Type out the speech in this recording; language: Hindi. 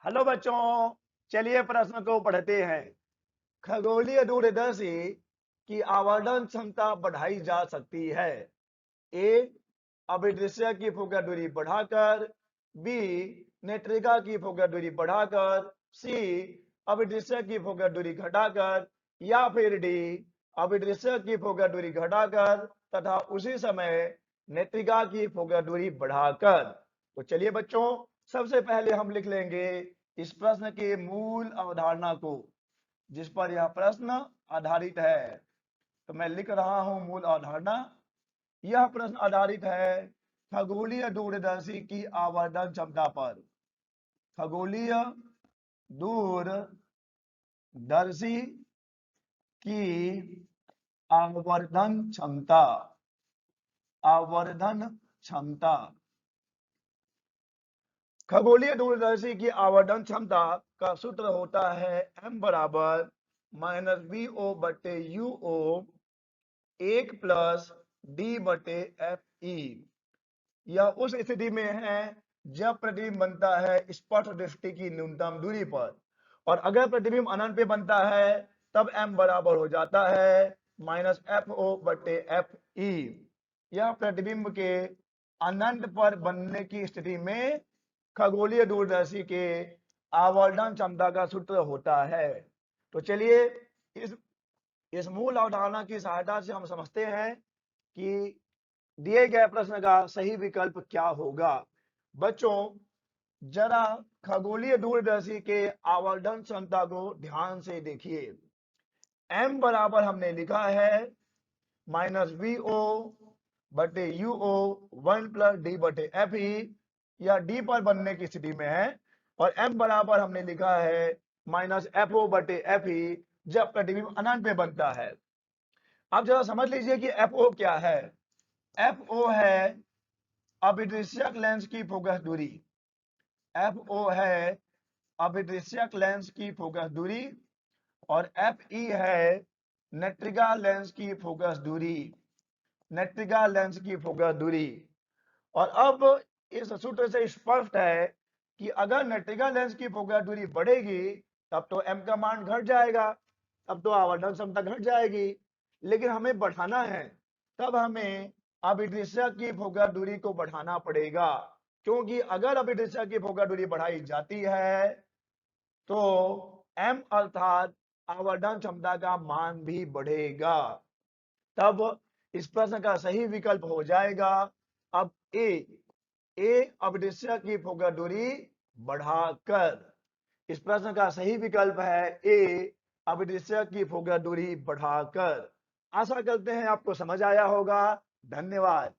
हेलो बच्चों, चलिए प्रश्न को पढ़ते हैं। खगोलीय दूरदर्शी की आवर्धन क्षमता बढ़ाई जा सकती है। ए, अभिदृश्य की फोकस दूरी बढ़ाकर। बी, नेत्रिका की फोकस दूरी बढ़ाकर। सी, अभिदृश्य की फोकस दूरी घटाकर। या फिर डी, अभिदृश्य की फोकस दूरी घटाकर तथा उसी समय नेत्रिका की फोकस दूरी बढ़ाकर। तो चलिए बच्चों, सबसे पहले हम लिख लेंगे इस प्रश्न के मूल अवधारणा को, जिस पर यह प्रश्न आधारित है। तो मैं लिख रहा हूं मूल अवधारणा। यह प्रश्न आधारित है खगोलीय दूरदर्शी की आवर्धन क्षमता पर। खगोलीय दूरदर्शी की आवर्धन क्षमता। आवर्धन क्षमता। खगोलीय दूरदर्शी की आवर्धन क्षमता का सूत्र होता है m बराबर -VO बटे UO 1 प्लस D बटे FE। यह उस स्थिति में है जब प्रतिबिंब बनता है स्पष्ट दृष्टि की न्यूनतम दूरी पर, और अगर प्रतिबिंब अनंत पे बनता है तब m बराबर हो जाता है -FO बटे FE। यह प्रतिबिंब के अनंत पर बनने की स्थिति में खगोलीय दूरदर्शी के आवर्धन क्षमता का सूत्र होता है। तो चलिए इस मूल अवधारणा की सहायता से हम समझते हैं कि दिए गए प्रश्न का सही विकल्प क्या होगा। बच्चों, जरा खगोलीय दूरदर्शी के आवर्धन क्षमता को ध्यान से देखिए। m बराबर हमने लिखा है -VO बटे UO 1 प्लस D बटे FE। यह D पर बनने की स्थिति में है, और m बराबर हमने लिखा है -FO बटे FE जब प्रतिबिंब अनंत में बनता है। अब जरा समझ लीजिए कि FO क्या है। FO है अभिदृश्यक लेंस की फोकस दूरी। FO है अभिदृश्यक लेंस की फोकस दूरी, और FE है नेत्रिका लेंस की फोकस दूरी। नेत्रिका लेंस की फोकस दूरी। और अब इस सूत्र से स्पष्ट है कि अगर नेत्रिका लेंस की फोकस दूरी बढ़ेगी तब तो m का मान घट जाएगा, तब तो आवर्धन क्षमता घट जाएगी। लेकिन हमें बढ़ाना है, तब हमें अभिदृश्य की फोकस दूरी को बढ़ाना पड़ेगा, क्योंकि अगर अभिदृश्य की फोकस दूरी बढ़ाई जाती है तो m अर्थात आवर्धन क्षमता का मान भी बढ़ेगा। तब इस प्रश्न का सही विकल्प हो जाएगा अब ए अभिदृश्य की फोकस दूरी बढ़ाकर। इस प्रश्न का सही विकल्प है ए अभिदृश्य की फोकस दूरी बढ़ाकर। आशा करते हैं आपको समझ आया होगा। धन्यवाद।